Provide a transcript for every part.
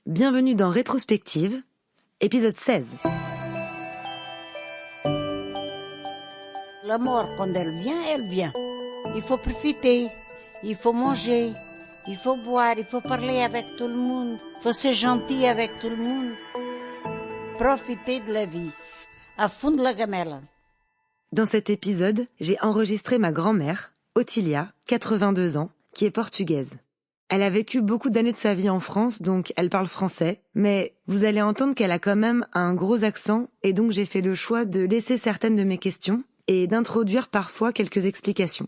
Bienvenue dans Rétrospective, épisode 16. La mort, quand elle vient. Il faut profiter, il faut manger, il faut boire, il faut parler avec tout le monde, il faut ser gentil avec tout le monde. Profiter de la vie, à fond de la gamelle. Dans cet épisode, j'ai enregistré ma grand-mère, Ottilia, 82 ans, qui est portugaise. Elle a vécu beaucoup d'années de sa vie en France, donc elle parle français, mais vous allez entendre qu'elle a quand même un gros accent, et donc j'ai fait le choix de laisser certaines de mes questions et d'introduire parfois quelques explications.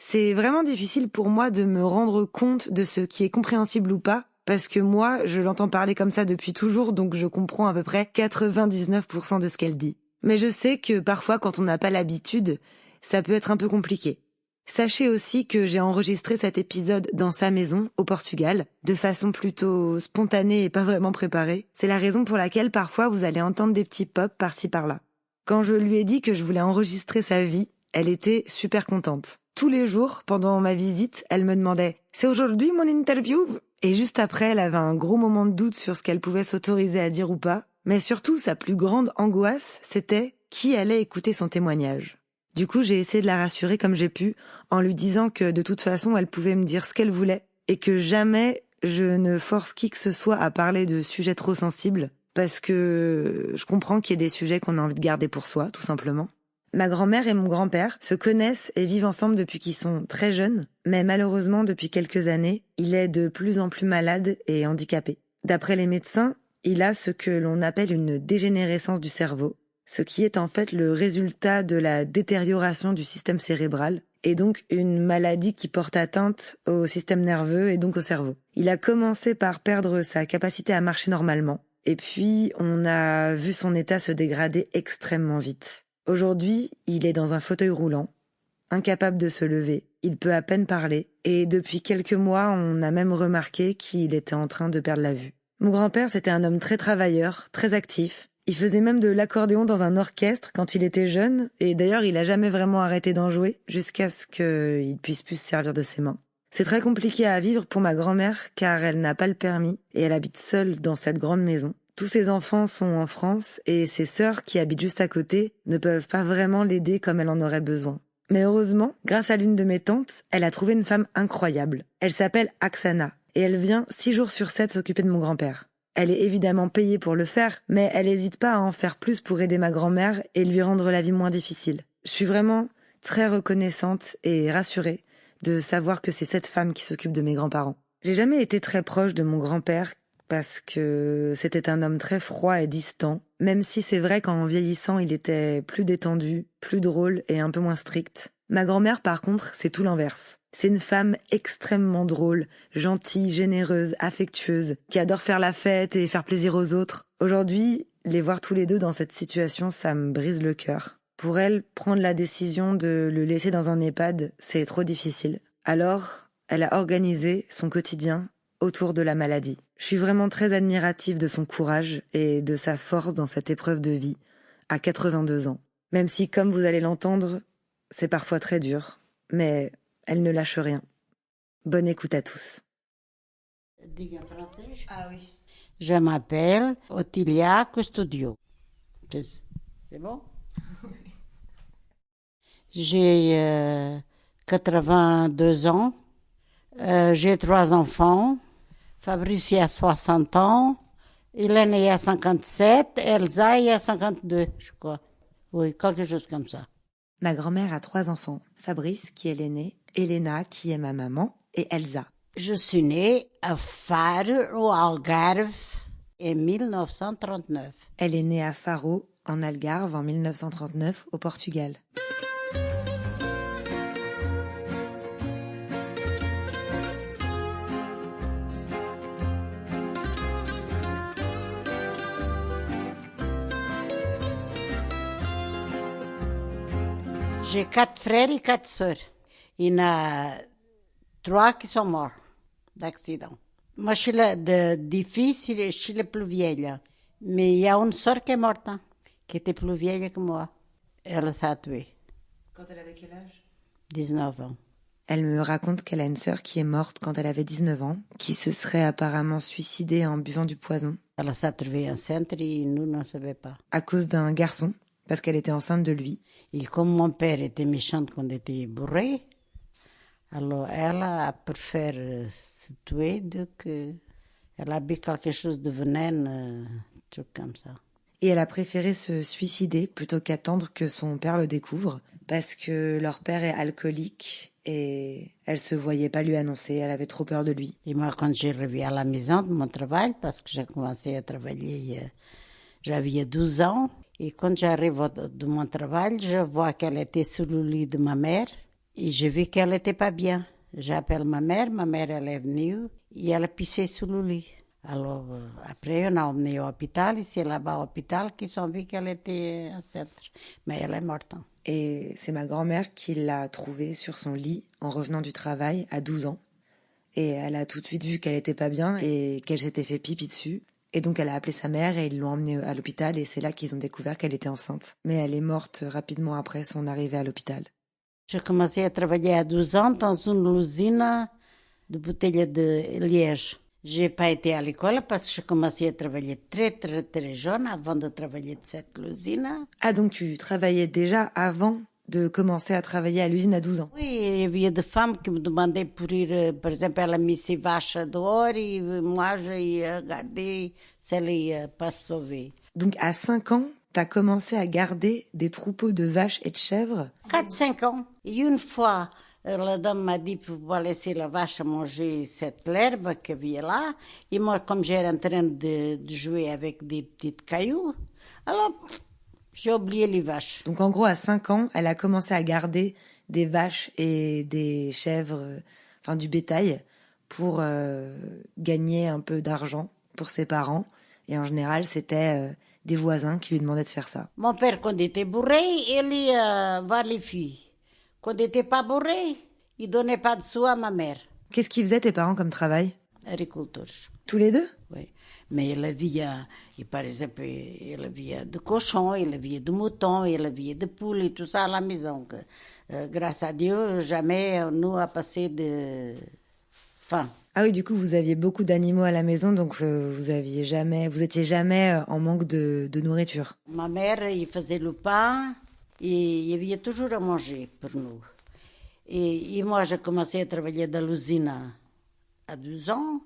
C'est vraiment difficile pour moi de me rendre compte de ce qui est compréhensible ou pas, parce que moi, je l'entends parler comme ça depuis toujours, donc je comprends à peu près 99% de ce qu'elle dit. Mais je sais que parfois, quand on n'a pas l'habitude, ça peut être un peu compliqué. Sachez aussi que j'ai enregistré cet épisode dans sa maison, au Portugal, de façon plutôt spontanée et pas vraiment préparée. C'est la raison pour laquelle parfois vous allez entendre des petits pops par-ci par-là. Quand je lui ai dit que je voulais enregistrer sa vie, elle était super contente. Tous les jours, pendant ma visite, elle me demandait « C'est aujourd'hui mon interview ?» Et juste après, elle avait un gros moment de doute sur ce qu'elle pouvait s'autoriser à dire ou pas. Mais surtout, sa plus grande angoisse, c'était qui allait écouter son témoignage. Du coup, j'ai essayé de la rassurer comme j'ai pu, en lui disant que de toute façon, elle pouvait me dire ce qu'elle voulait, et que jamais je ne force qui que ce soit à parler de sujets trop sensibles, parce que je comprends qu'il y ait des sujets qu'on a envie de garder pour soi, tout simplement. Ma grand-mère et mon grand-père se connaissent et vivent ensemble depuis qu'ils sont très jeunes, mais malheureusement, depuis quelques années, il est de plus en plus malade et handicapé. D'après les médecins, il a ce que l'on appelle une dégénérescence du cerveau, ce qui est en fait le résultat de la détérioration du système cérébral, et donc une maladie qui porte atteinte au système nerveux et donc au cerveau. Il a commencé par perdre sa capacité à marcher normalement, et puis on a vu son état se dégrader extrêmement vite. Aujourd'hui, il est dans un fauteuil roulant, incapable de se lever, il peut à peine parler, et depuis quelques mois, on a même remarqué qu'il était en train de perdre la vue. Mon grand-père, c'était un homme très travailleur, très actif. Il faisait même de l'accordéon dans un orchestre quand il était jeune, et d'ailleurs il a jamais vraiment arrêté d'en jouer, jusqu'à ce qu'il puisse plus se servir de ses mains. C'est très compliqué à vivre pour ma grand-mère, car elle n'a pas le permis, et elle habite seule dans cette grande maison. Tous ses enfants sont en France, et ses sœurs, qui habitent juste à côté, ne peuvent pas vraiment l'aider comme elle en aurait besoin. Mais heureusement, grâce à l'une de mes tantes, elle a trouvé une femme incroyable. Elle s'appelle Aksana, et elle vient 6 jours sur 7 s'occuper de mon grand-père. Elle est évidemment payée pour le faire, mais elle n'hésite pas à en faire plus pour aider ma grand-mère et lui rendre la vie moins difficile. Je suis vraiment très reconnaissante et rassurée de savoir que c'est cette femme qui s'occupe de mes grands-parents. J'ai jamais été très proche de mon grand-père parce que c'était un homme très froid et distant, même si c'est vrai qu'en vieillissant, il était plus détendu, plus drôle et un peu moins strict. Ma grand-mère, par contre, c'est tout l'inverse. C'est une femme extrêmement drôle, gentille, généreuse, affectueuse, qui adore faire la fête et faire plaisir aux autres. Aujourd'hui, les voir tous les deux dans cette situation, ça me brise le cœur. Pour elle, prendre la décision de le laisser dans un EHPAD, c'est trop difficile. Alors, elle a organisé son quotidien autour de la maladie. Je suis vraiment très admirative de son courage et de sa force dans cette épreuve de vie, à 82 ans. Même si, comme vous allez l'entendre, c'est parfois très dur, mais elle ne lâche rien. Bonne écoute à tous. Diga en français. Ah oui. Je m'appelle Ottilia Custodio. C'est bon? J'ai 82 ans. J'ai 3 enfants. Fabrice a 60 ans. Hélène a 57. Elsa a 52, je crois. Oui, quelque chose comme ça. Ma grand-mère a 3 enfants. Fabrice, qui est l'aîné, Helena, qui est ma maman, et Elsa. Je suis née à Faro, au Algarve, en 1939. Elle est née à Faro, en Algarve, en 1939, au Portugal. J'ai 4 frères et 4 sœurs. Il y en a 3 qui sont morts d'accident. Moi, je suis des fils, je suis la plus vieille. Mais il y a une sœur qui est morte, qui était plus vieille que moi. Elle s'est tuée. Quand elle avait quel âge? 19 ans. Elle me raconte qu'elle a une sœur qui est morte quand elle avait 19 ans, qui se serait apparemment suicidée en buvant du poison. Ela s'est trouvée enceinte et nous ne savions pas. À cause d'un garçon, parce qu'elle était enceinte de lui. Et comme mon père était méchant quand il était bourré, alors elle a préféré se tuer donc elle a bu quelque chose de venin, un truc comme ça. Et elle a préféré se suicider plutôt qu'attendre que son père le découvre, parce que leur père est alcoolique et elle se voyait pas lui annoncer, elle avait trop peur de lui. Et moi, quand j'ai revu à la maison de mon travail, parce que j'ai commencé à travailler, j'avais 12 ans, et quand j'arrive de mon travail, je vois qu'elle était sur le lit de ma mère, et je vis qu'elle n'était pas bien. J'appelle ma mère elle est venue, et elle a pissé sur le lit. Alors, après, on a emmené au hôpital, et c'est là-bas au hôpital qu'ils ont vu qu'elle était enceinte. Mais elle est morte. Et c'est ma grand-mère qui l'a trouvée sur son lit en revenant du travail à 12 ans. Et elle a tout de suite vu qu'elle était pas bien et qu'elle s'était fait pipi dessus. Et donc elle a appelé sa mère et ils l'ont emmenée à l'hôpital et c'est là qu'ils ont découvert qu'elle était enceinte. Mais elle est morte rapidement après son arrivée à l'hôpital. J'ai commencé à travailler à 12 ans dans une usine de bouteilles de liège. J'ai pas été à l'école parce que j'ai commencé à travailler très jeune avant de travailler de cette usine. Ah, donc tu travaillais déjà avant de commencer à travailler à l'usine à 12 ans? Oui, il y avait des femmes qui me demandaient pour ir, par exemple, elle a mis ses vaches dehors et moi j'ai regardé si elle pas sauvée. Donc à 5 ans, t'as commencé à garder des troupeaux de vaches et de chèvres? 4-5 ans. Et une fois, la dame m'a dit pour pouvoir laisser la vache manger cette herbe qu'il y avait là. Et moi, comme j'étais en train de jouer avec des petits cailloux, alors j'ai oublié les vaches. Donc en gros, à 5 ans, elle a commencé à garder des vaches et des chèvres, enfin du bétail, pour gagner un peu d'argent pour ses parents. Et en général, c'était des voisins qui lui demandaient de faire ça. Mon père, quand il était bourré, il allait voir les filles. Quand il n'était pas bourré, il donnait pas de sous à ma mère. Qu'est-ce qu'ils faisaient tes parents comme travail? Agriculteurs. Tous les deux? Oui. Mais il avait, par exemple, il avait de cochons, il avait de moutons, il avait de poules et tout ça à la maison. Grâce à Dieu, jamais nous a passé de faim. Ah oui, du coup, vous aviez beaucoup d'animaux à la maison, donc vous étiez jamais en manque de nourriture. Ma mère, il faisait le pain et il y avait toujours à manger pour nous. Et moi, j'ai commencé à travailler dans l'usine à 12 ans.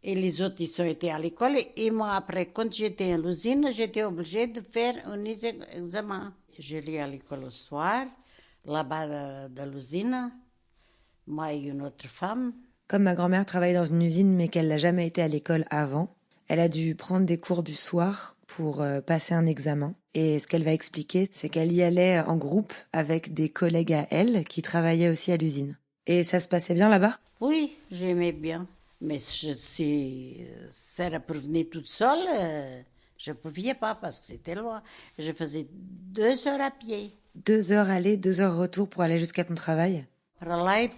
Et les autres, ils ont été à l'école. Et moi, après, quand j'étais à l'usine, j'étais obligée de faire un examen. J'allais à l'école le soir, là-bas dans l'usine, moi et une autre femme. Comme ma grand-mère travaillait dans une usine, mais qu'elle n'a jamais été à l'école avant, elle a dû prendre des cours du soir pour passer un examen. Et ce qu'elle va expliquer, c'est qu'elle y allait en groupe avec des collègues à elle qui travaillaient aussi à l'usine. Et ça se passait bien là-bas? Oui, j'aimais bien. Mais si ça era pour venir toute seule, je ne pouvais pas parce que c'était loin. Je faisais 2 heures à pied. 2 heures aller, 2 heures retour pour aller jusqu'à ton travail? Pour aller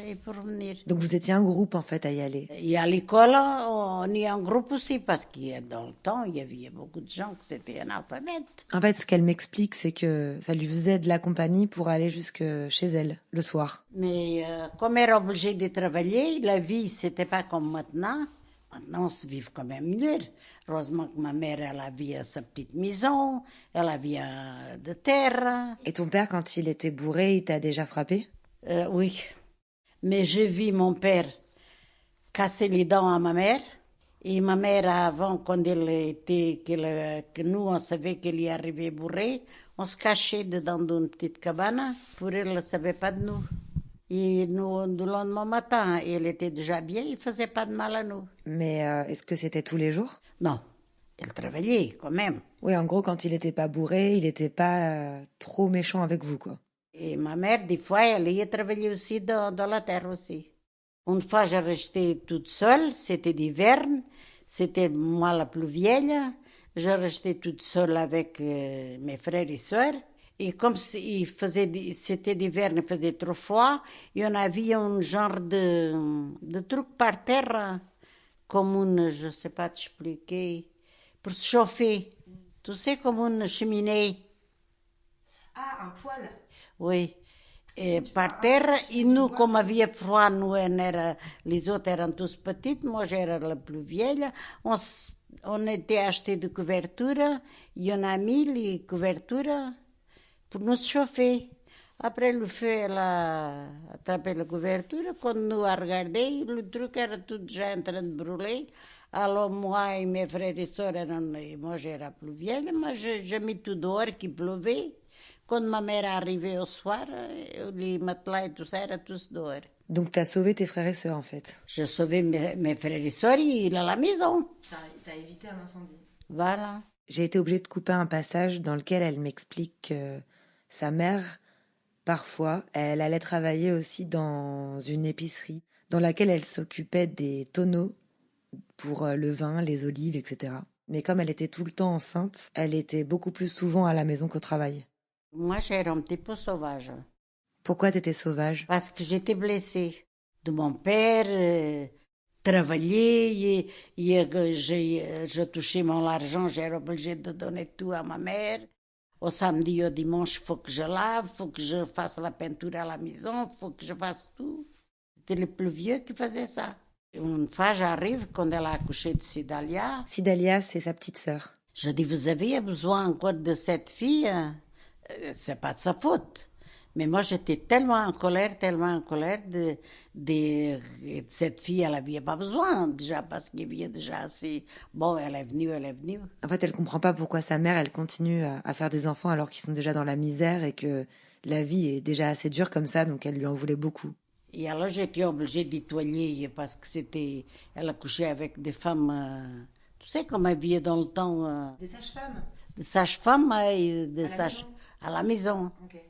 et pour venir. Donc vous étiez un groupe en fait à y aller. Et à l'école, on est en groupe aussi parce que dans le temps, il y avait beaucoup de gens qui étaient analphabètes. En fait, ce qu'elle m'explique, c'est que ça lui faisait de la compagnie pour aller jusque chez elle, le soir. Mais comme elle est obligée de travailler, la vie, c'était pas comme maintenant. Maintenant, on se vit quand même mieux. Heureusement que ma mère, elle avait sa petite maison, elle avait de terre. Et ton père, quand il était bourré, il t'a déjà frappé? Oui. Mais j'ai vu mon père casser les dents à ma mère. Et ma mère, avant, quand elle était, que nous, on savait qu'elle y arrivait bourrée, on se cachait dedans d'une petite cabane. Pour elle, elle ne savait pas de nous. Et nous, le lendemain matin, elle était déjà bien, il ne faisait pas de mal à nous. Mais est-ce que c'était tous les jours? Non, elle travaillait quand même. Oui, en gros, quand il n'était pas bourré, il n'était pas trop méchant avec vous, quoi. Et ma mère, des fois, elle y travaillait aussi dans la terre aussi. Une fois, j'ai resté toute seule, c'était d'hiver, c'était moi la plus vieille. Je restais toute seule avec mes frères et sœurs. Et comme c'était d'hiver, il faisait trop froid, et on avait un genre de truc par terre, comme une, je ne sais pas t'expliquer, pour se chauffer. Tu sais, comme une cheminée. Ah, un poêle? Oui. Et par terre, et nous, comme havia froid, les autres étaient tous petites, moi j'étais la plus vieille, on était acheté de couverture, et on a mis les couvertures pour nous chauffer. Après le feu, elle a attrapé la couverture, quand nous a regardé, le truc était tout déjà en train de brûler. Alors moi et mes frères et sœurs, moi j'étais plus vieille, mais j'ai mis tout dehors qui pleuvait. Quand ma mère est arrivée au soir, les matelas et tout ça étaient tous dehors. Donc t'as sauvé tes frères et sœurs en fait. J'ai sauvé mes frères et sœurs, ils à la maison. T'as évité un incendie. Voilà. J'ai été obligée de couper un passage dans lequel elle m'explique que sa mère, parfois, elle allait travailler aussi dans une épicerie dans laquelle elle s'occupait des tonneaux pour le vin, les olives, etc. Mais comme elle était tout le temps enceinte, elle était beaucoup plus souvent à la maison qu'au travail. Moi, j'étais un petit peu sauvage. Pourquoi t'étais sauvage? Parce que j'étais blessée. De mon père, travailler, je touchais mon argent, j'étais obligée de donner tout à ma mère. Au samedi, au dimanche, il faut que je lave, il faut que je fasse la peinture à la maison, il faut que je fasse tout. C'était le plus vieux qui faisait ça. Une fois, j'arrive, quand elle a accouché de Sidalia. Sidalia, c'est sa petite sœur. Je dis, vous avez besoin encore de cette fille? C'est pas de sa faute. Mais moi, j'étais tellement en colère de cette fille, elle n'avait pas besoin, déjà, parce qu'il y avait déjà assez. Bon, elle est venue. En fait, elle comprend pas pourquoi sa mère, elle continue à faire des enfants alors qu'ils sont déjà dans la misère et que la vie est déjà assez dure comme ça, donc elle lui en voulait beaucoup. Et alors, j'étais obligée d'nettoyer parce que elle a couché avec des femmes, tu sais, comme elle vivait dans le temps. Des sages-femmes? Des sages-femmes et à la maison. Okay.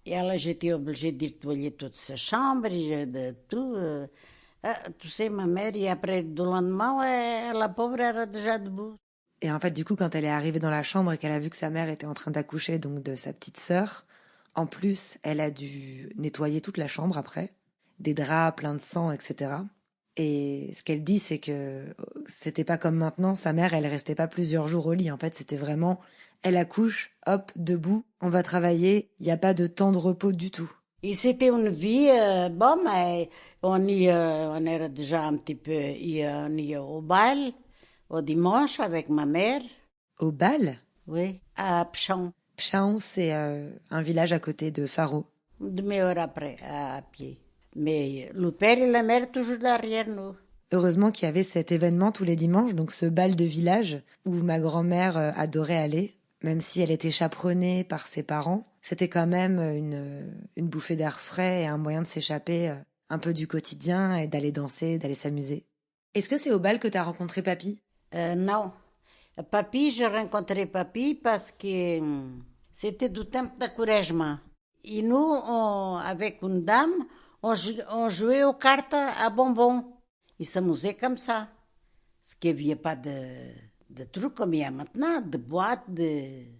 Et alors, j'étais obligée de nettoyer toute sa chambre, et de tout. Tu sais, ma mère, et après, du lendemain, la pauvre era déjà debout. Et en fait, du coup, quand elle est arrivée dans la chambre et qu'elle a vu que sa mère était en train d'accoucher, donc de sa petite sœur, en plus, elle a dû nettoyer toute la chambre après, des draps pleins de sang, etc. Et ce qu'elle dit, c'est que c'était pas comme maintenant. Sa mère, elle restait pas plusieurs jours au lit. En fait, c'était vraiment, elle accouche, hop, debout, on va travailler. Il n'y a pas de temps de repos du tout. Et c'était une vie, bon, mais on era déjà un petit peu, on y au bal, au dimanche avec ma mère. Au bal? Oui, à Pchon. Pchon, c'est un village à côté de Faro. Une demi-heure après, à pied. Mais le père et la mère toujours derrière nous. Heureusement qu'il y avait cet événement tous les dimanches, donc ce bal de village où ma grand-mère adorait aller, même si elle était chaperonnée par ses parents. C'était quand même une bouffée d'air frais et un moyen de s'échapper un peu du quotidien et d'aller danser, d'aller s'amuser. Est-ce que c'est au bal que t'as rencontré Papy? Non. Papy, j'ai rencontré Papy parce que c'était du temps d'encouragement. Et nous, avec une dame, on jouait aux cartes à bonbons. Ils s'amusaient comme ça. Parce qu'il n'y avait pas de trucs comme il y a maintenant, de boîtes, il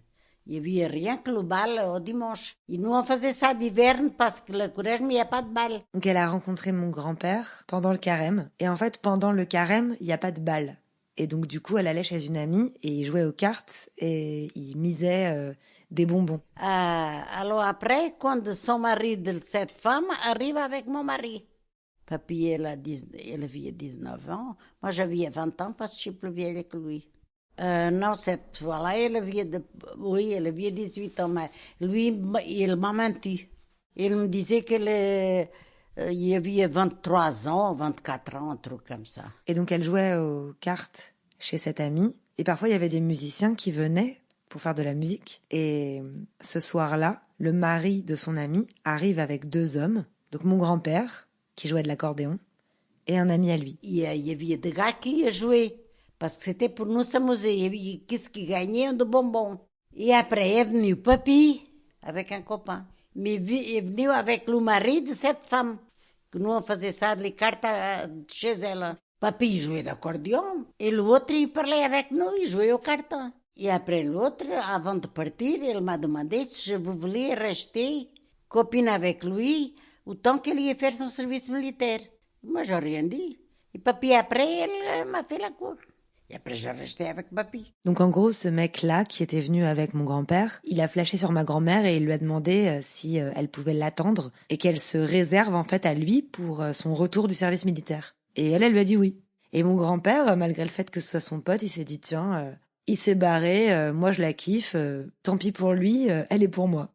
n'y avait rien que le bal au dimanche. Et nous, on faisait ça d'hiver parce que le courage, mais il n'y a pas de bal. Donc elle a rencontré mon grand-père pendant le carême. Et en fait, pendant le carême, il n'y a pas de bal. Et donc du coup, elle allait chez une amie et ils jouaient aux cartes et ils misaient des bonbons. Alors après, quand son mari de cette femme arrive avec mon mari. Papy, elle avait 19 ans. Moi, j'avais 20 ans parce que je suis plus vieille que lui. Non, cette fois-là, elle avait 18 ans. Mais lui, il m'a menti. Il me disait qu'il y avait 23 ans, 24 ans, un truc comme ça. Et donc, elle jouait aux cartes chez cette amie. Et parfois, il y avait des musiciens qui venaient pour faire de la musique. Et ce soir-là, le mari de son amie arrive avec 2 hommes. Donc, mon grand-père, qui jouait de l'accordéon, et un ami à lui. Il y avait des gars qui jouaient, parce que c'était pour nous s'amuser. Il y avait qui gagnait de bonbons. Et après est venu Papy, avec un copain. Mais il est venu avec le mari de cette femme. Que nous, on faisait ça, les cartes chez elle. Papy jouait d'accordéon. Et l'autre, il parlait avec nous, il jouait aux cartes. Et après l'autre, avant de partir, il m'a demandé si je voulais rester copine avec lui autant qu'il allait faire son service militaire. Moi, j'ai rien dit. Et Papy, après, elle m'a fait la cour. Et après, je restais avec papy. Donc en gros, ce mec-là qui était venu avec mon grand-père, il a flashé sur ma grand-mère et il lui a demandé si elle pouvait l'attendre et qu'elle se réserve en fait à lui pour son retour du service militaire. Et elle lui a dit oui. Et mon grand-père, malgré le fait que ce soit son pote, il s'est dit tiens, il s'est barré, moi je la kiffe, tant pis pour lui, elle est pour moi.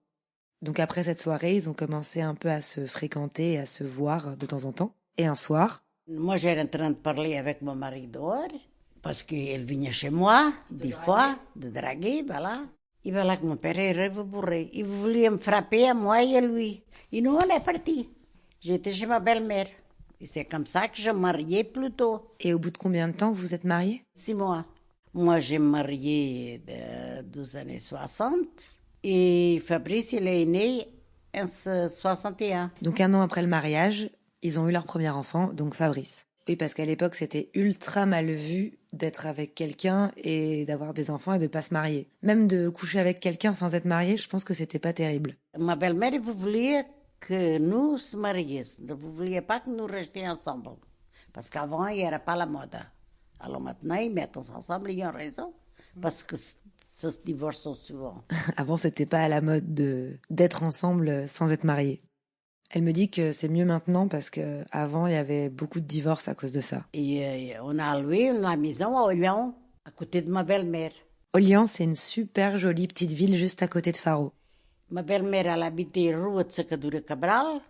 Donc après cette soirée, ils ont commencé un peu à se fréquenter et à se voir de temps en temps. Et un soir... Moi, j'étais en train de parler avec mon mari dehors, parce qu'il venait chez moi, des fois, de draguer, voilà. Et voilà que mon père est rêve bourré. Il voulait me frapper à moi et à lui. Et nous, on est partis. J'étais chez ma belle-mère. Et c'est comme ça que je me mariais plus tôt. Et au bout de combien de temps vous êtes mariés? 6 mois. Moi, j'ai marié dans années 60. Et Fabrice, il est né en 61. Donc 1 an après le mariage, ils ont eu leur premier enfant, donc Fabrice. Oui, parce qu'à l'époque, c'était ultra mal vu d'être avec quelqu'un et d'avoir des enfants et de pas se marier. Même de coucher avec quelqu'un sans être marié, je pense que c'était pas terrible. Ma belle-mère, vous vouliez que nous se marions. Vous vouliez pas que nous restions ensemble. Parce qu'avant, il n'y avait pas la mode. Alors maintenant, ils mettent ensemble, ils ont raison. Parce que ça se divorce souvent. Avant, c'était pas à la mode d'être ensemble sans être mariés. Elle me dit que c'est mieux maintenant parce que avant il y avait beaucoup de divorces à cause de ça. Et on a loué une maison à Orléans, à côté de ma belle-mère. Orléans, c'est une super jolie petite ville juste à côté de Faro. Ma belle-mère, elle habitait rue de Sacadura Cabral.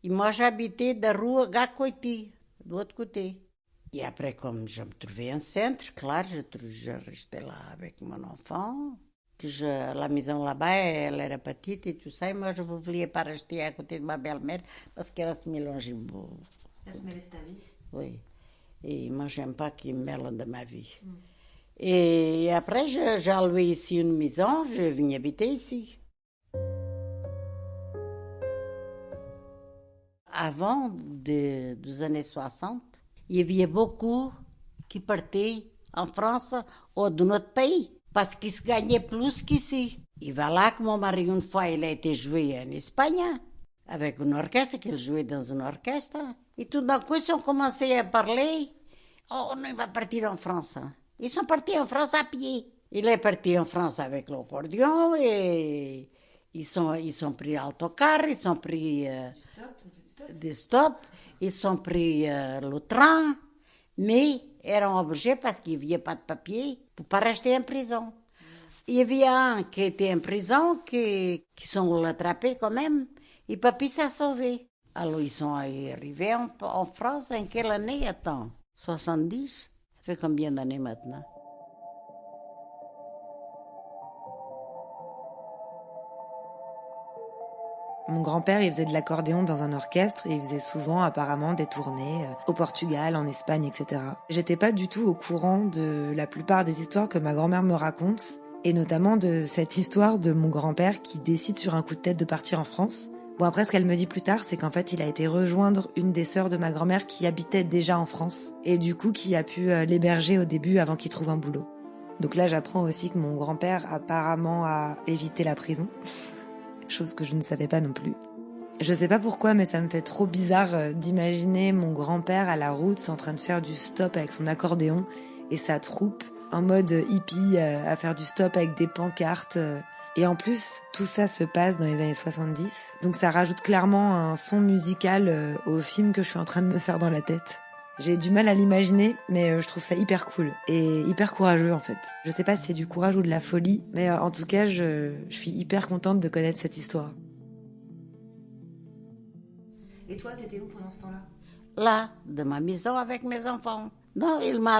Et moi, j'habitais de rue Gacoiti, de l'autre côté. Et après, comme je me trouvais en centre, claro, je restais là avec mon enfant. La maison là-bas, elle era petite et tout ça. Et moi, je ne voulais pas rester à côté de ma belle-mère parce qu'elle se mélangeait beaucoup. Elle se mêlait de ta vie? Oui. Et moi, je n'aime pas qu'ils me mêlent de ma vie. Et après, j'ai loué ici une maison. Je venais habiter ici. Avant des années 60, il y avait beaucoup qui partaient en France ou de notre pays. Parce qu'ils se gagnaient plus qu'ici. Et voilà que mon mari, une fois, il a été joué en Espagne, avec une orchestre, qu'il jouait dans une orchestre. Et tout d'un coup, ils ont commencé à parler. Oh, on va partir en France. Ils sont partis en France à pied. Il est parti en France avec l'accordéon et ils sont pris l'autocar, ils sont pris des stops, ils ont pris le train, mais étaient obligés parce qu'il n'y avait pas de papier pour ne pas rester en prison. Il y avait un qui était en prison, qui sont l'attrapé quand même, et papy s'est sauvé. Alors ils sont arrivés en France en quelle année? Attends, 70? Ça fait combien d'années maintenant? Mon grand-père, il faisait de l'accordéon dans un orchestre et il faisait souvent apparemment des tournées au Portugal, en Espagne, etc. J'étais pas du tout au courant de la plupart des histoires que ma grand-mère me raconte, et notamment de cette histoire de mon grand-père qui décide sur un coup de tête de partir en France. Bon, après, ce qu'elle me dit plus tard, c'est qu'en fait, il a été rejoindre une des sœurs de ma grand-mère qui habitait déjà en France, et du coup, qui a pu l'héberger au début avant qu'il trouve un boulot. Donc là, j'apprends aussi que mon grand-père apparemment a évité la prison. Chose que je ne savais pas non plus. Je sais pas pourquoi, mais ça me fait trop bizarre d'imaginer mon grand-père à la route en train de faire du stop avec son accordéon et sa troupe en mode hippie à faire du stop avec des pancartes. Et en plus, tout ça se passe dans les années 70, donc ça rajoute clairement un son musical au film que je suis en train de me faire dans la tête. J'ai du mal à l'imaginer, mais je trouve ça hyper cool et hyper courageux en fait. Je sais pas si c'est du courage ou de la folie, mais en tout cas, je suis hyper contente de connaître cette histoire. Et toi, t'étais où pendant ce temps-là? Là, de ma maison avec mes enfants. Non, il m'a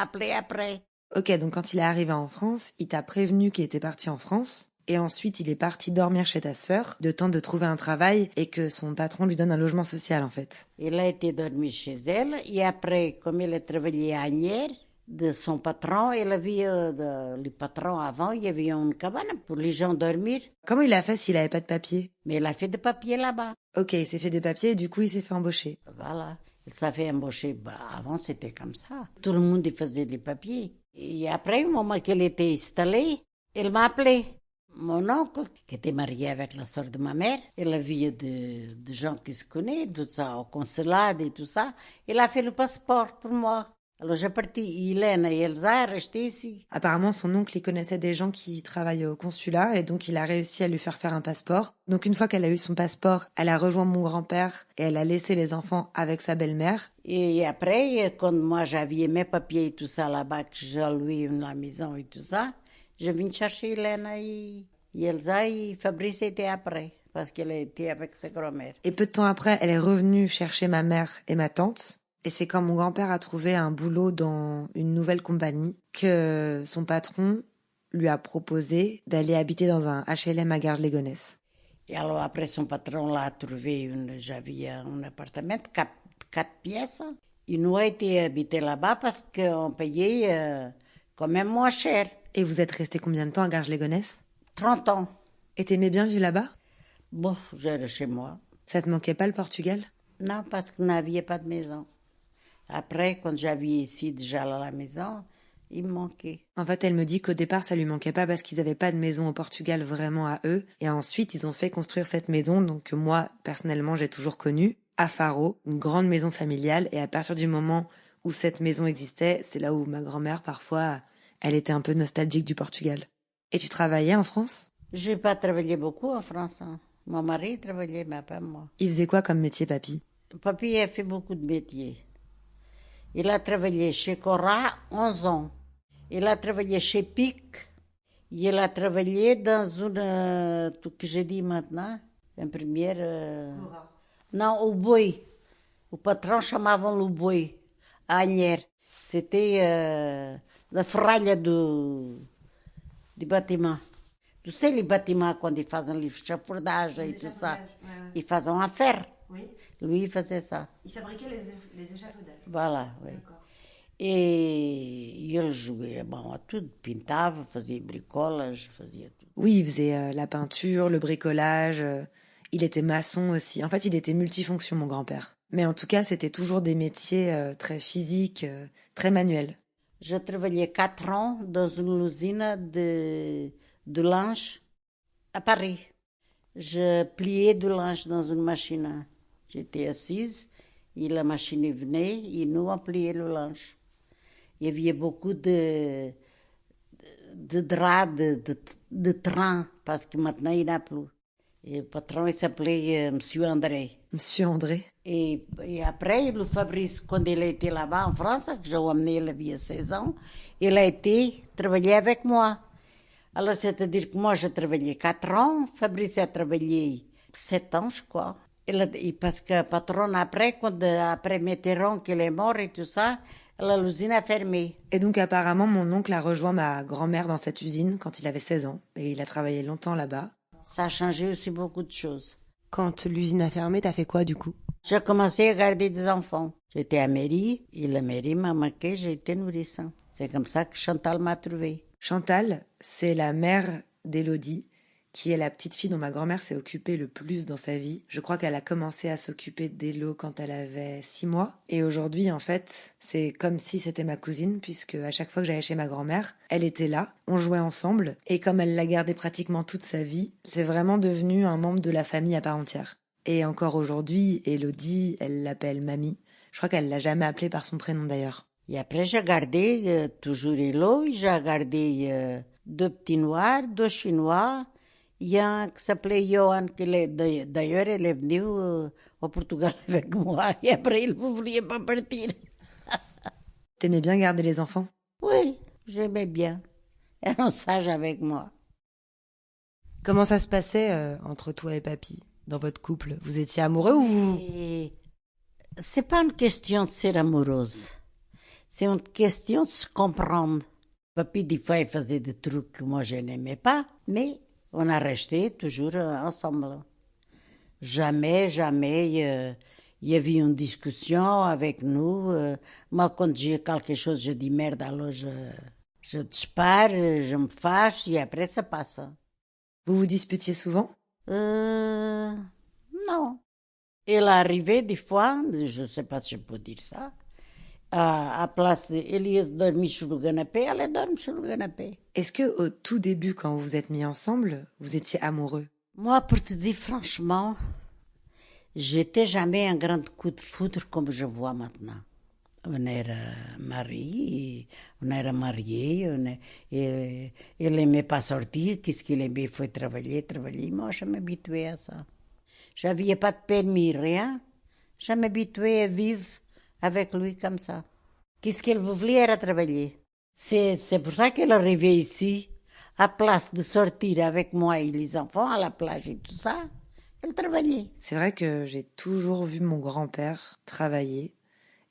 appelé après. Ok, donc quand il est arrivé en France, il t'a prévenu qu'il était parti en France. Et ensuite, il est parti dormir chez ta sœur, de temps de trouver un travail et que son patron lui donne un logement social, en fait. Il a été dormir chez elle et après, comme il a travaillé à Agnières, de son patron, il avait, le patron avant, il y avait une cabane pour les gens dormir. Comment il a fait s'il avait pas de papier? Mais il a fait des papiers là-bas. Ok, il s'est fait des papiers et du coup, il s'est fait embaucher. Voilà. Il s'est fait embaucher. Avant, c'était comme ça. Tout le monde faisait des papiers. Et après, au moment qu'il était installé, il m'a appelé. Mon oncle, qui était marié avec la sœur de ma mère, il avait de gens qui se connaissent, tout ça, au consulat et tout ça. Il a fait le passeport pour moi. Alors j'ai parti, Hélène et Elsa restaient ici. Apparemment, son oncle, il connaissait des gens qui travaillent au consulat et donc il a réussi à lui faire un passeport. Donc une fois qu'elle a eu son passeport, elle a rejoint mon grand-père et elle a laissé les enfants avec sa belle-mère. Et après, quand moi j'avais mes papiers et tout ça là-bas, que j'ai loué la maison et tout ça, je viens chercher Hélène et Elsa et Fabrice était après, parce qu'elle était avec sa grand-mère. Et peu de temps après, elle est revenue chercher ma mère et ma tante. Et c'est quand mon grand-père a trouvé un boulot dans une nouvelle compagnie que son patron lui a proposé d'aller habiter dans un HLM à Garges-les-Gonesse. Et alors après, son patron l'a trouvé, j'avais un appartement, quatre pièces. Et nous avons été habiter là-bas parce qu'on payait quand même moins cher. Et vous êtes resté combien de temps à Garges-les-Gonesse? 30 ans. Et t'aimais bien vivre là-bas? Bon, j'étais chez moi. Ça te manquait pas le Portugal? Non, parce qu'on n'avait pas de maison. Après, quand j'avais ici déjà à la maison, il me manquait. En fait, elle me dit qu'au départ, ça lui manquait pas parce qu'ils avaient pas de maison au Portugal vraiment à eux. Et ensuite, ils ont fait construire cette maison, donc que moi, personnellement, j'ai toujours connue, à Faro, une grande maison familiale. Et à partir du moment où cette maison existait, c'est là où ma grand-mère, parfois, elle était un peu nostalgique du Portugal. Et tu travaillais en France? Je n'ai pas travaillé beaucoup en France. Mon mari travaillait, mais pas moi. Il faisait quoi comme métier, papy? Papy a fait beaucoup de métiers. Il a travaillé chez Cora 11 ans. Il a travaillé chez PIC. Il a travaillé dans une... tout que j'ai dit maintenant, une première... Cora. Non, au Boi. O patrão chamavam-lhe o Boi, a Anher. C'était la ferralha du bâtiment. Tu sais les bâtiments, quando ils fazem les chafurdagem et tout ça, ils faisaient en fer. Oui. Lui, il faisait ça. Il fabriquait les échafaudages. Voilà, oui. Et ele jouait bon, à tout, pintava, fazia bricolage, fazia tout. Oui, il faisait la peinture, le bricolage. Il était maçon aussi. En fait, il était multifonction, mon grand-père. Mais en tout cas, c'était toujours des métiers très physiques, très manuels. Je travaillais 4 ans dans une usine de linge à Paris. Je pliais du linge dans une machine. J'étais assise et la machine venait et nous on pliait le linge. Il y avait beaucoup de draps, de train, parce que maintenant il n'y en a plus. Et le patron il s'appelait Monsieur André. Monsieur André. Et après, le Fabrice, quand il était là-bas en France, que j'ai emmené, il avait 16 ans, il a été travailler avec moi. Alors, c'est-à-dire que moi, j'ai travaillé 4 ans, Fabrice a travaillé 7 ans, je crois. Et parce que le patron, après Mitterrand, qu'il est mort et tout ça, l'usine a fermé. Et donc, apparemment, mon oncle a rejoint ma grand-mère dans cette usine quand il avait 16 ans. Et il a travaillé longtemps là-bas. Ça a changé aussi beaucoup de choses. Quand l'usine a fermé, t'as fait quoi, du coup? J'ai commencé à garder des enfants. J'étais à mairie, et la mairie m'a manqué, j'ai été nourrissant. C'est comme ça que Chantal m'a trouvé. Chantal, c'est la mère d'Élodie, qui est la petite fille dont ma grand-mère s'est occupée le plus dans sa vie. Je crois qu'elle a commencé à s'occuper d'Élo quand elle avait 6 mois. Et aujourd'hui, en fait, c'est comme si c'était ma cousine, puisque à chaque fois que j'allais chez ma grand-mère, elle était là, on jouait ensemble. Et comme elle l'a gardée pratiquement toute sa vie, c'est vraiment devenu un membre de la famille à part entière. Et encore aujourd'hui, Élodie, elle l'appelle mamie. Je crois qu'elle l'a jamais appelée par son prénom d'ailleurs. Et après, j'ai gardé toujours Élo, j'ai gardé 2 petits noirs, 2 chinois. Il y a un qui s'appelait Johan, d'ailleurs, il est venu au Portugal avec moi, et après, il ne voulait pas partir. T'aimais bien garder les enfants? Oui, j'aimais bien. Elle est sage avec moi. Comment ça se passait entre toi et papy, dans votre couple? Vous étiez amoureux ou... C'est pas une question de ser amoureuse. C'est une question de se comprendre. Papy, des fois, il faisait des trucs que moi, je n'aimais pas, mais on a resté toujours ensemble. Jamais, il y avait une discussion avec nous. Moi, quand j'ai quelque chose, je dis merde, alors je dispare, je me fâche et après, ça passe. Vous vous disputiez souvent? Non. Il arrivait des fois, je ne sais pas si je peux dire ça, à place d'Elias dormir sur le canapé, elle dorme sur le canapé. Est-ce que au tout début, quand vous vous êtes mis ensemble, vous étiez amoureux? Moi, pour te dire franchement, j'étais jamais un grand coup de foudre comme je vois maintenant. On era mariés, il n'aimait pas sortir, qu'est-ce qu'il aimait, il faut travailler. Moi, je m'habituais à ça. J'avais pas de permis, rien. Je m'habituais à vivre avec lui comme ça. Qu'est-ce qu'il voulait era travailler. C'est pour ça qu'elle est arrivée ici. À place de sortir avec moi et les enfants à la plage et tout ça, elle travaillait. C'est vrai que j'ai toujours vu mon grand-père travailler.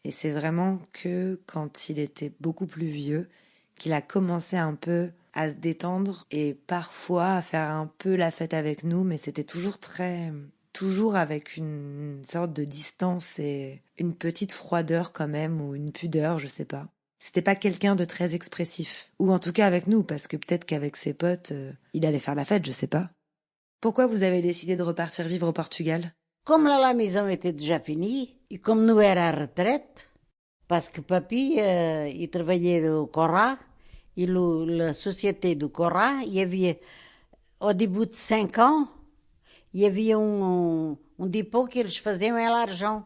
Et c'est vraiment que quand il était beaucoup plus vieux, qu'il a commencé un peu à se détendre et parfois à faire un peu la fête avec nous, mais c'était toujours avec une sorte de distance et une petite froideur quand même, ou une pudeur, je sais pas. C'était pas quelqu'un de très expressif. Ou en tout cas avec nous, parce que peut-être qu'avec ses potes, il allait faire la fête, je sais pas. Pourquoi vous avez décidé de repartir vivre au Portugal? Comme la maison était déjà finie, et comme nous era à retraite, parce que papy, il travaillait au Cora, et la société du Cora, il y avait, au début de 5 ans, il y avait un dépôt qu'ils faisaient à l'argent.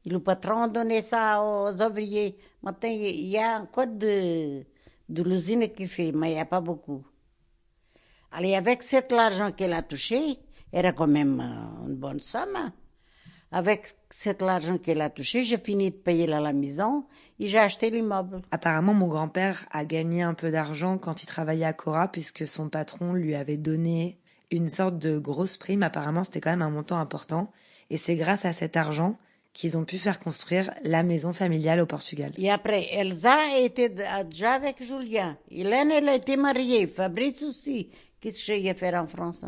Et le patron donnait ça aux ouvriers. Maintenant, il y a encore de l'usine qui fait, mais il n'y a pas beaucoup. Allez, avec cet argent qu'elle a touché, era quand même une bonne somme. Avec cet argent qu'elle a touché, j'ai fini de payer la maison et j'ai acheté l'immeuble. Apparemment, mon grand-père a gagné un peu d'argent quand il travaillait à Cora, puisque son patron lui avait donné une sorte de grosse prime. Apparemment, c'était quand même un montant important. Et c'est grâce à cet argent qu'ils ont pu faire construire la maison familiale au Portugal. Et après, Elsa était déjà avec Julien. Hélène, elle a été mariée. Fabrice aussi. Qu'est-ce que j'ai à faire en France?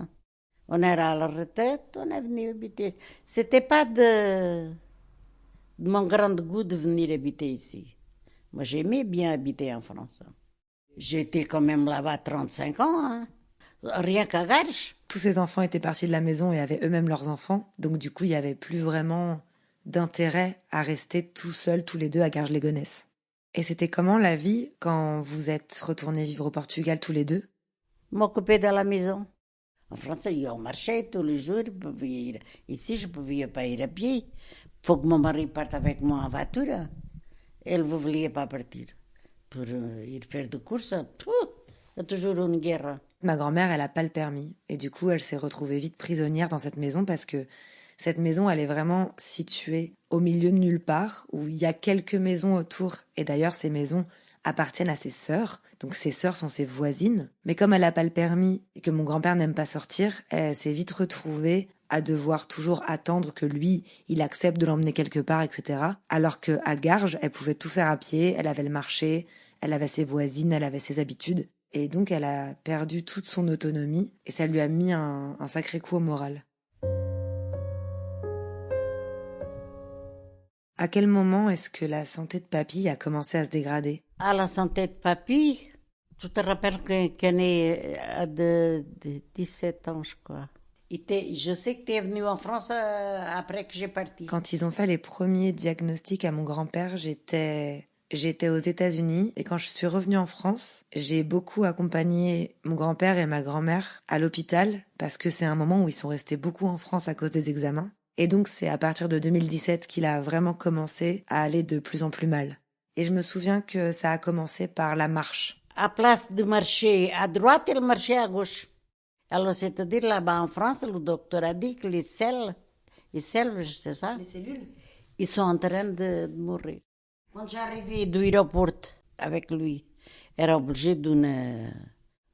On era à la retraite, on est venu habiter. C'était pas de mon grand goût de venir habiter ici. Moi, j'aimais bien habiter en France. J'étais quand même là-bas 35 ans, hein. Rien qu'à Garches. Tous ces enfants étaient partis de la maison et avaient eux-mêmes leurs enfants. Donc du coup, il n'y avait plus vraiment d'intérêt à rester tout seuls, tous les deux, à Garges-les-Gonesse. Et c'était comment la vie quand vous êtes retournés vivre au Portugal tous les deux? M'occuper de la maison. En France, il y a au marché tous les jours. Je pouvais ir. Ici, je ne pouvais pas ir à pied. Il faut que mon mari parte avec moi en voiture. Elle ne voulait pas partir pour ir faire des courses. Il y a toujours une guerre. Ma grand-mère, elle n'a pas le permis. Et du coup, elle s'est retrouvée vite prisonnière dans cette maison parce que cette maison, elle est vraiment située au milieu de nulle part, où il y a quelques maisons autour. Et d'ailleurs, ces maisons appartiennent à ses sœurs. Donc ses sœurs sont ses voisines. Mais comme elle n'a pas le permis et que mon grand-père n'aime pas sortir, elle s'est vite retrouvée à devoir toujours attendre que lui, il accepte de l'emmener quelque part, etc. Alors qu'à Garges, elle pouvait tout faire à pied, elle avait le marché, elle avait ses voisines, elle avait ses habitudes. Et donc elle a perdu toute son autonomie et ça lui a mis un sacré coup au moral. À quel moment est-ce que la santé de papy a commencé à se dégrader? À la santé de papy, tu te rappelles qu'elle est de 17 ans, je crois. Je sais que tu es venu en France après que j'ai parti. Quand ils ont fait les premiers diagnostics à mon grand-père, j'étais aux États-Unis et quand je suis revenue en France, j'ai beaucoup accompagné mon grand-père et ma grand-mère à l'hôpital parce que c'est un moment où ils sont restés beaucoup en France à cause des examens. Et donc c'est à partir de 2017 qu'il a vraiment commencé à aller de plus en plus mal. Et je me souviens que ça a commencé par la marche. À place de marcher à droite, il marchait à gauche. Alors, c'est-à-dire, là-bas en France, le docteur a dit que les selles, c'est ça? Les cellules? Ils sont en train de mourir. Quand j'arrivais de l'aéroport avec lui, era obligé d'une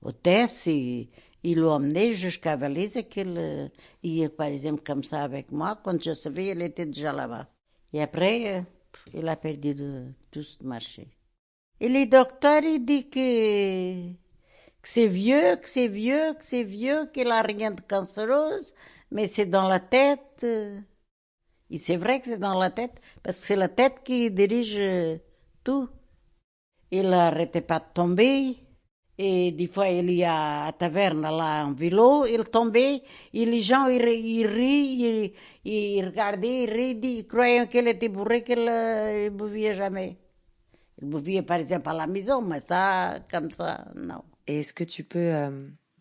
hôtesse et il l'a emmené jusqu'à Valise et qu'il ia, par exemple, comme ça avec moi. Quand je savais, il était déjà là-bas. Et après, il a perdu tout ce marché. Et les docteurs, ils disent que c'est vieux, qu'il n'a rien de cancéreuse, mais c'est dans la tête. Et c'est vrai que c'est dans la tête, parce que c'est la tête qui dirige tout. Il n'arrêtait pas de tomber. Et des fois, il y a à taverne, là, en vélo, il tombait, et les gens, ils rient, ils regardaient, ils rient, ils croyaient qu'il était bourré, qu'il ne buvait jamais. Il buvait, par exemple, à la maison, mais ça, comme ça, non. Et est-ce que tu peux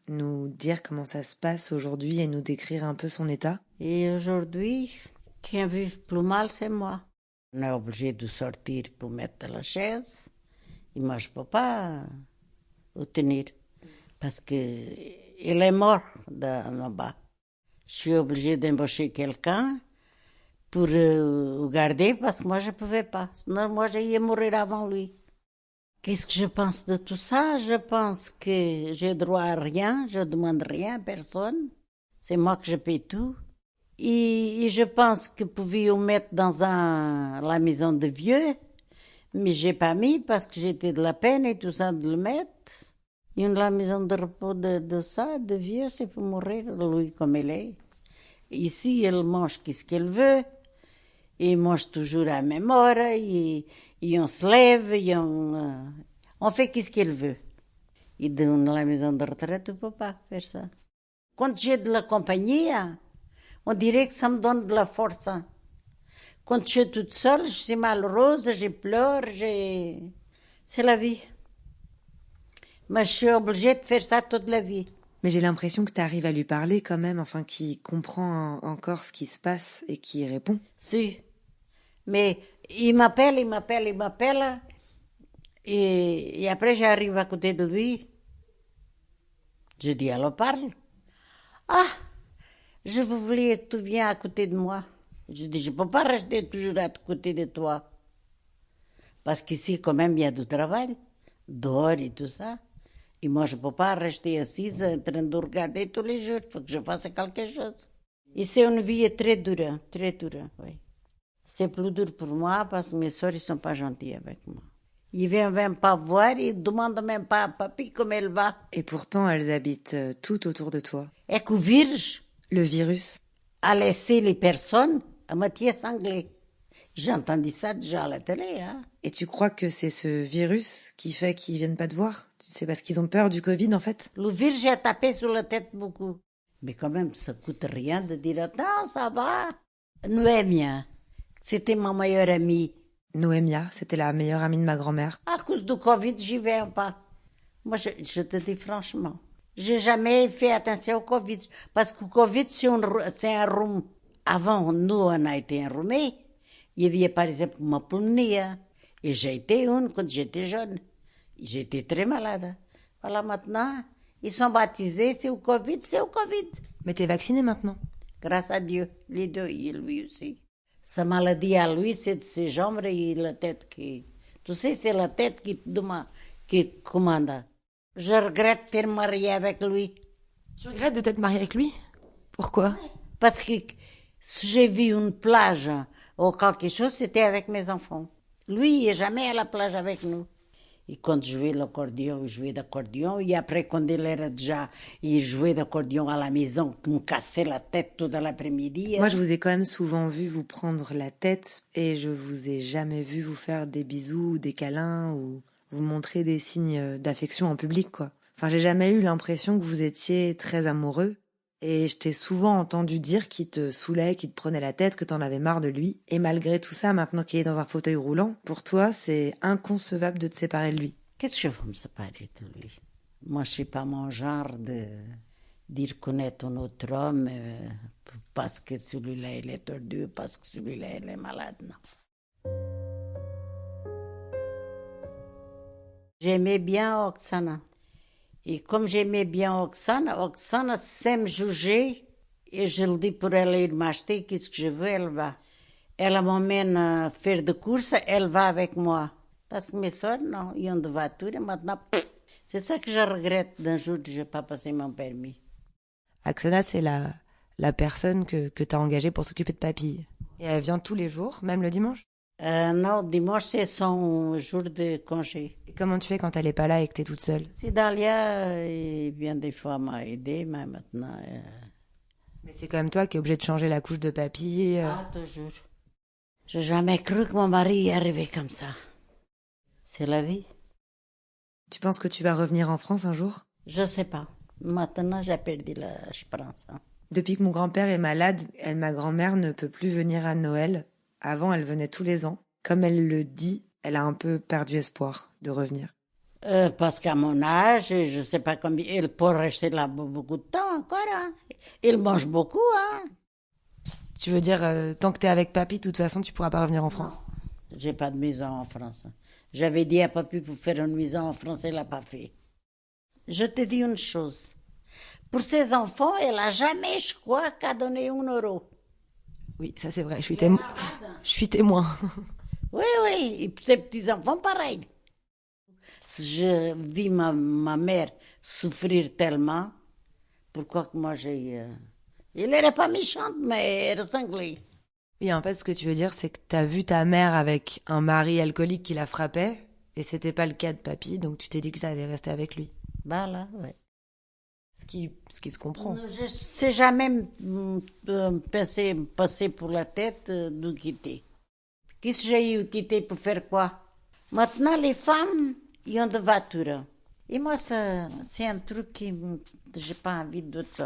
nous dire comment ça se passe aujourd'hui et nous décrire un peu son état? Et aujourd'hui, qui en vive plus mal, c'est moi. On est obligé de sortir pour mettre la chaise. Et moi, je ne peux pas le tenir parce qu'il est mort là-bas. Je suis obligée d'embaucher quelqu'un pour le garder parce que moi, je ne pouvais pas. Sinon, moi, j'allais mourir avant lui. Qu'est-ce que je pense de tout ça? Je pense que j'ai droit à rien, je ne demande rien à personne. C'est moi que je paye tout. Et je pense que pouvais le mettre dans la maison de vieux, mais j'ai pas mis parce que j'étais de la peine et tout ça de le mettre. Et la maison de repos de vieux, c'est pour mourir, lui comme il est. Ici, il mange ce qu'il veut, il mange toujours à la même heure, et on se lève, et on fait ce qu'il veut. Et dans la maison de retraite, tu ne peux pas faire ça. Quand j'ai de la compagnie, on dirait que ça me donne de la force. Quand je suis toute seule, je suis malheureuse, je pleure, c'est la vie. Mais je suis obligée de faire ça toute la vie. Mais j'ai l'impression que tu arrives à lui parler quand même, enfin qu'il comprend encore ce qui se passe et qu'il répond. Si. Mais il m'appelle. Et après, j'arrive à côté de lui. Je dis, alors parle. Ah, je voulais que tu viennes à côté de moi. Je dis, je ne peux pas rester toujours à côté de toi. Parce qu'ici, quand même, il y a du travail, dehors et tout ça. Et moi, je ne peux pas rester assise en train de regarder tous les jours. Il faut que je fasse quelque chose. Ici, une vie est très dure, oui. C'est plus dur pour moi parce que mes soeurs ne sont pas gentilles avec moi. Ils ne viennent même pas voir, ils ne demandent même pas à papy comment elle va. Et pourtant, elles habitent tout autour de toi. Et que virge Le virus a laissé les personnes à moitié cinglées. J'ai entendu ça déjà à la télé. Hein. Et tu crois que c'est ce virus qui fait qu'ils viennent pas te voir? C'est parce qu'ils ont peur du Covid, en fait? Le virus a tapé sur la tête beaucoup. Mais quand même, ça coûte rien de dire « Non, ça va ». Noémia, c'était ma meilleure amie. Noémia, c'était la meilleure amie de ma grand-mère. À cause du Covid, j'y vais pas. Moi, je te dis franchement, j'ai jamais fait attention au Covid. Parce que le Covid, c'est un rhume. Avant, nous, on a été enrhumés. Il y avait, par exemple, ma pneumonie. Et j'ai été une quand j'étais jeune. J'étais très malade. Voilà, maintenant, ils sont baptisés, c'est au Covid, c'est au Covid. Mais t'es vaccinée maintenant? Grâce à Dieu, les deux, et lui aussi. Sa maladie à lui, c'est de ses jambes et la tête qui... Tu sais, c'est la tête qui commande. Je regrette d'être mariée avec lui. Tu regrettes de t'être mariée avec lui? Pourquoi? Parce que si j'ai vu une plage ou quelque chose, c'était avec mes enfants. Lui, il n'est jamais à la plage avec nous. Et quand je jouais l'accordéon, il jouait d'accordéon. Et après, quand il era déjà, il jouait d'accordéon à la maison, il me cassait la tête tout l'après-midi. Moi, je vous ai quand même souvent vu vous prendre la tête et je vous ai jamais vu vous faire des bisous ou des câlins ou vous montrer des signes d'affection en public, quoi. Enfin, j'ai jamais eu l'impression que vous étiez très amoureux. Et je t'ai souvent entendu dire qu'il te saoulait, qu'il te prenait la tête, que t'en avais marre de lui. Et malgré tout ça, maintenant qu'il est dans un fauteuil roulant, pour toi, c'est inconcevable de te séparer de lui. Qu'est-ce que je veux me séparer de lui? Moi, je ne suis pas mon genre de dire connaître un autre homme parce que celui-là, il est tordu, parce que celui-là, il est malade, non. J'aimais bien Oksana. Et comme j'aimais bien Oksana sait me juger. Et je le dis pour elle ir m'acheter, qu'est-ce que je veux, elle va. Elle m'emmène à faire des courses, elle va avec moi. Parce que mes soeurs, non, ils ont de voiture et maintenant, c'est ça que je regrette d'un jour que je n'ai pas passé mon permis. Oksana, c'est la personne que t'as engagée pour s'occuper de papy. Et elle vient tous les jours, même le dimanche? Non, dimanche, c'est son jour de congé. Et comment tu fais quand elle est pas là et que t'es toute seule? Si Dalia, il vient des fois m'aider, mais maintenant... Mais c'est quand même toi qui es obligée de changer la couche de papy. Ah, toujours. J'ai jamais cru que mon mari y arrivait comme ça. C'est la vie. Tu penses que tu vas revenir en France un jour? Je sais pas. Maintenant, j'ai perdu l'espérance. Depuis que mon grand-père est malade, ma grand-mère ne peut plus venir à Noël. Avant, elle venait tous les ans. Comme elle le dit, elle a un peu perdu espoir de revenir. Parce qu'à mon âge, je ne sais pas combien, il peut rester là beaucoup de temps encore. Hein. Il mange beaucoup. Hein. Tu veux dire, tant que t'es avec papy, de toute façon, tu pourras pas revenir en France? J'ai pas de maison en France. J'avais dit à papy pour faire une maison en France, elle l'a pas fait. Je te dis une chose. Pour ses enfants, elle a jamais, je crois, qu'à donner 1 euro. Oui, ça c'est vrai, je suis témoin. Oui, oui, et pour ses petits-enfants, pareil. Je vis ma mère souffrir tellement. Pourquoi que moi j'ai... Elle n'était pas méchante, mais elle cinglée. Oui, en fait, ce que tu veux dire, c'est que t'as vu ta mère avec un mari alcoolique qui la frappait, et c'était pas le cas de papy, donc tu t'es dit que ça allait rester avec lui. Voilà, oui. Ce qui se comprend. Je ne sais jamais passer pour la tête de quitter. Qu'est-ce que j'ai eu quitter pour faire quoi? Maintenant, les femmes, ils ont des voitures. Et moi, c'est un truc qui j'ai pas envie d'autres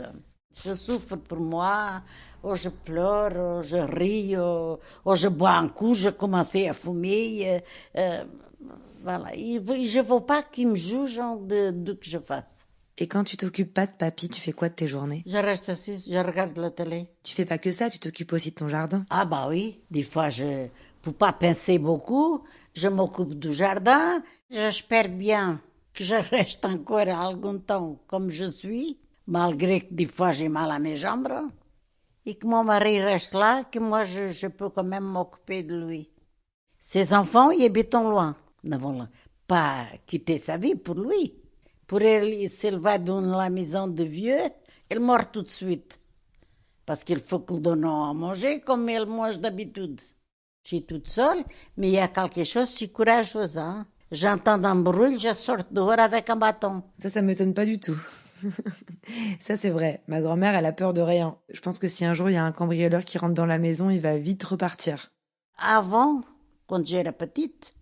hommes. Je souffre pour moi, ou je pleure, ou je ris, ou je bois un coup, je commence à fumer. Voilà. Et je ne veux pas qu'ils me jugent de que je fasse. Et quand tu t'occupes pas de papy, tu fais quoi de tes journées? Je reste assise, je regarde la télé. Tu fais pas que ça, tu t'occupes aussi de ton jardin. Ah bah oui, des fois, pour pas penser beaucoup, je m'occupe du jardin. J'espère bien que je reste encore algun temps comme je suis, malgré que des fois j'ai mal à mes jambes, et que mon mari reste là, que moi je peux quand même m'occuper de lui. Ses enfants, ils habitent loin. Nous n'avons pas quitté sa vie pour lui. Pour elle, s'il va dans la maison de vieux, elle meurt tout de suite. Parce qu'il faut qu'il donne à manger comme elle mange d'habitude. Je suis toute seule, mais il y a quelque chose, je suis courageuse. Hein? J'entends un bruit, je sors dehors avec un bâton. Ça m'étonne pas du tout. Ça, c'est vrai. Ma grand-mère, elle a peur de rien. Je pense que si un jour il y a un cambrioleur qui rentre dans la maison, il va vite repartir. Avant, quand j'étais petite,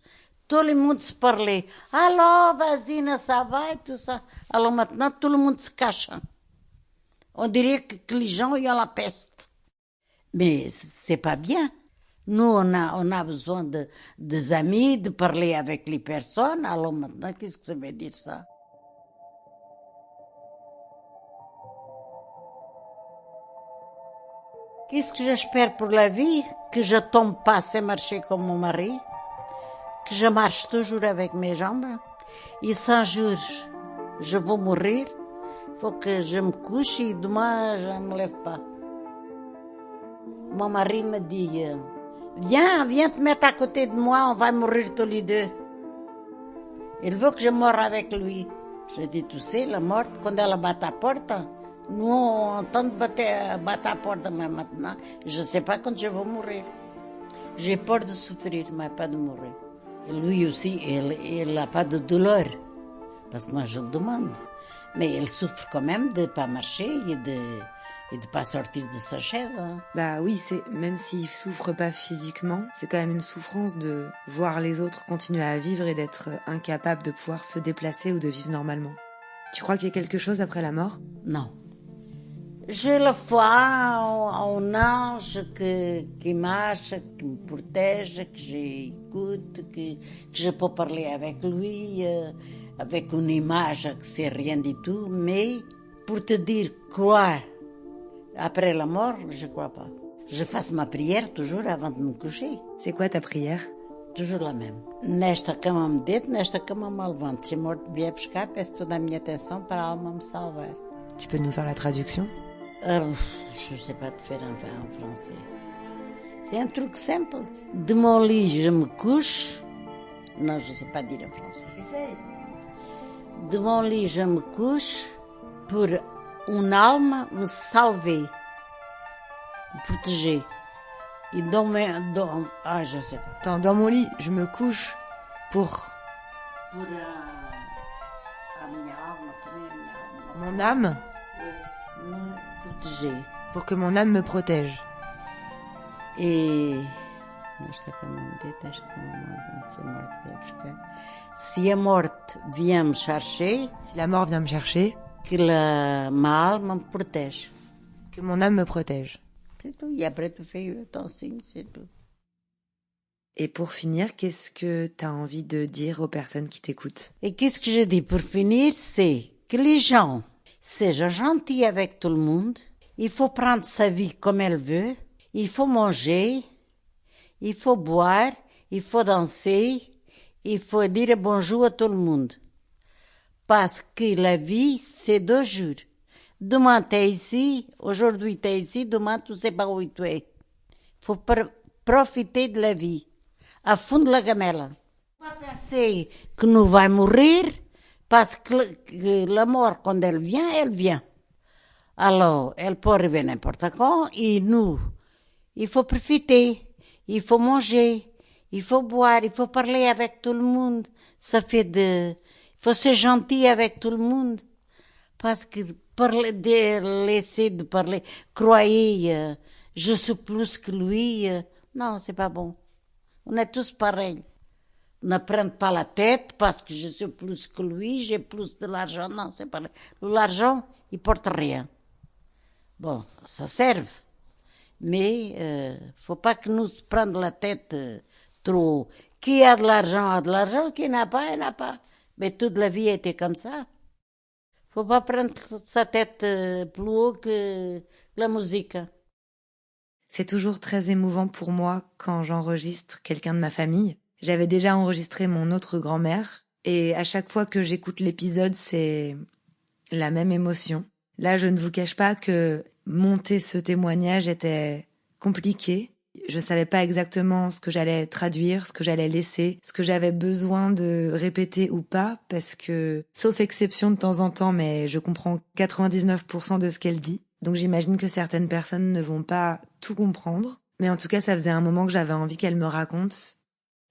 tout le monde se parlait. Alors, vas-y, ça va et tout ça. Alors maintenant, tout le monde se cache. On dirait que les gens ont la peste. Mais c'est pas bien. Nous, on a besoin des amis, de parler avec les personnes. Alors maintenant, qu'est-ce que ça veut dire ça? Qu'est-ce que j'espère pour la vie? Que je tombe pas assez marcher comme mon mari. Que je marche toujours avec mes jambes. Et si un jour je vais mourir, il faut que je me couche et demain je ne me lève pas. Mon mari me dit, viens te mettre à côté de moi, on va mourir tous les deux. Il veut que je meure avec lui. Je dis, tu sais, la mort, quand elle bat à la porte, nous on entend battre à la porte, mais maintenant, je ne sais pas quand je vais mourir. J'ai peur de souffrir, mais pas de mourir. Et lui aussi, il n'a pas de douleur, parce que moi je le demande. Mais il souffre quand même de ne pas marcher et de pas sortir de sa chaise. Hein. Bah oui, même s'il souffre pas physiquement, c'est quand même une souffrance de voir les autres continuer à vivre et d'être incapable de pouvoir se déplacer ou de vivre normalement. Tu crois qu'il y a quelque chose après la mort? Non. J'ai la foi en ange qui marche, qui me protège, que j'écoute, que je peux parler avec lui, avec une image que c'est rien du tout. Mais pour te dire croire après la mort, je ne crois pas. Je fasse ma prière toujours avant de me coucher. C'est quoi ta prière? Toujours la même. Nesta cama me deito, nesta cama me levanto. Se a morte vier buscar, peço toda a minha atenção para a alma me salvar. Tu peux nous faire la traduction? Je ne sais pas te faire en français. C'est un truc simple. De mon lit, je me couche. Non, je ne sais pas dire en français. Essaye. De mon lit, je me couche pour une âme me salver, me protéger. Et je ne sais pas. Attends, dans mon lit, je me couche pour... Pour a minha alma, também a minha alma. Mon âme? Oui, me protéger. Pour que mon âme me protège. E nesta cama me deito, nesta cama me levanto, se a morte vier buscar. Se a morte vient me chercher, Si la mort vient me chercher, que ma alma me protège. que mon âme me protège. C'est tout. Et après, tu fais ton signe, c'est tout. Et pour finir, qu'est-ce que tu as envie de dire aux personnes qui t'écoutent? Et qu'est-ce que je dis pour finir, c'est que les gens soient gentils avec tout le monde. Il faut prendre sa vie comme elle veut. Il faut manger. il faut boire, il faut danser, il faut dire bonjour à tout le monde. Parce que la vie, c'est 2 jours. Demain, tu es ici, aujourd'hui, tu es ici, demain, tu ne sais pas où tu es. Il faut profiter de la vie, à fond de la gamelle. Pas penser que nous allons mourir, parce que la mort, quand elle vient, elle vient. Alors, elle peut arriver n'importe quand, et nous, il faut profiter, il faut manger, il faut boire, il faut parler avec tout le monde. Il faut être gentil avec tout le monde. Parce que laisser de parler, croyez, je suis plus que lui, non, c'est pas bon. On est tous pareils. Ne prenne pas la tête parce que je suis plus que lui, j'ai plus de l'argent. Non, c'est pas l'argent, il porte rien. Bon, ça sert. Mais faut pas que nous prenions la tête trop. Qui a de l'argent, qui n'a pas. Mais toute la vie était comme ça. Faut pas prendre sa tête plus haut que la musique. C'est toujours très émouvant pour moi quand j'enregistre quelqu'un de ma famille. J'avais déjà enregistré mon autre grand-mère et à chaque fois que j'écoute l'épisode, c'est la même émotion. Là, je ne vous cache pas que monter ce témoignage était compliqué. Je savais pas exactement ce que j'allais traduire, ce que j'allais laisser, ce que j'avais besoin de répéter ou pas, parce que, sauf exception de temps en temps, mais je comprends 99% de ce qu'elle dit. Donc j'imagine que certaines personnes ne vont pas tout comprendre. Mais en tout cas, ça faisait un moment que j'avais envie qu'elle me raconte.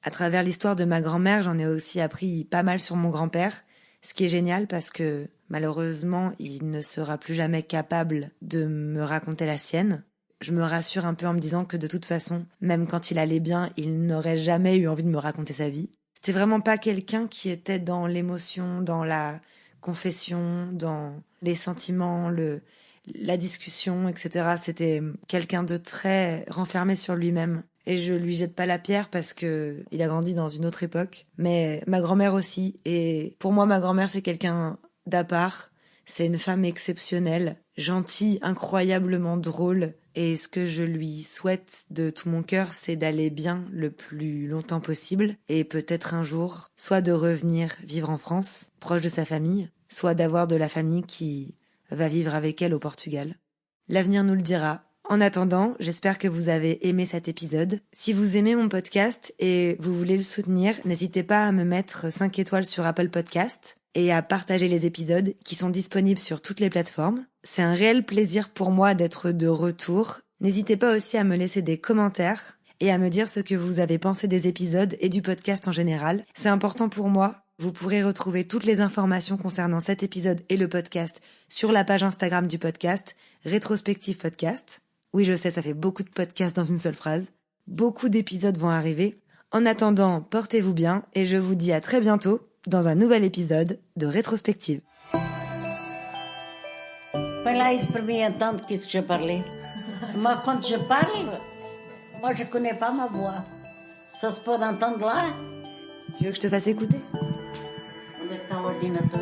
À travers l'histoire de ma grand-mère, j'en ai aussi appris pas mal sur mon grand-père, ce qui est génial parce que malheureusement, il ne sera plus jamais capable de me raconter la sienne. Je me rassure un peu en me disant que de toute façon, même quand il allait bien, il n'aurait jamais eu envie de me raconter sa vie. C'était vraiment pas quelqu'un qui était dans l'émotion, dans la confession, dans les sentiments, la discussion, etc. C'était quelqu'un de très renfermé sur lui-même. Et je lui jette pas la pierre parce que il a grandi dans une autre époque. Mais ma grand-mère aussi. Et pour moi, ma grand-mère, c'est quelqu'un d'à part. C'est une femme exceptionnelle, gentille, incroyablement drôle. Et ce que je lui souhaite de tout mon cœur, c'est d'aller bien le plus longtemps possible. Et peut-être un jour, soit de revenir vivre en France, proche de sa famille, soit d'avoir de la famille qui va vivre avec elle au Portugal. L'avenir nous le dira. En attendant, j'espère que vous avez aimé cet épisode. Si vous aimez mon podcast et vous voulez le soutenir, n'hésitez pas à me mettre 5 étoiles sur Apple Podcast et à partager les épisodes qui sont disponibles sur toutes les plateformes. C'est un réel plaisir pour moi d'être de retour. N'hésitez pas aussi à me laisser des commentaires et à me dire ce que vous avez pensé des épisodes et du podcast en général. C'est important pour moi. Vous pourrez retrouver toutes les informations concernant cet épisode et le podcast sur la page Instagram du podcast, Rétrospective Podcast. Oui, je sais, ça fait beaucoup de podcasts dans une seule phrase. Beaucoup d'épisodes vont arriver. En attendant, portez-vous bien et je vous dis à très bientôt dans un nouvel épisode de Rétrospective. Põe lá isso para mim entendre qu'est-ce que je parlais. Moi, quand je parle, moi, je connais pas ma voix. Ça se peut entendre là? Tu veux que je te fasse écouter? Où est ton ordinateur?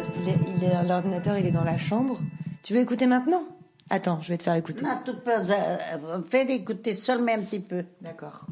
L'ordinateur, il est dans la chambre. Tu veux écouter maintenant? Attends, je vais te faire écouter. Non, tu peux faire écouter seulement un petit peu. D'accord.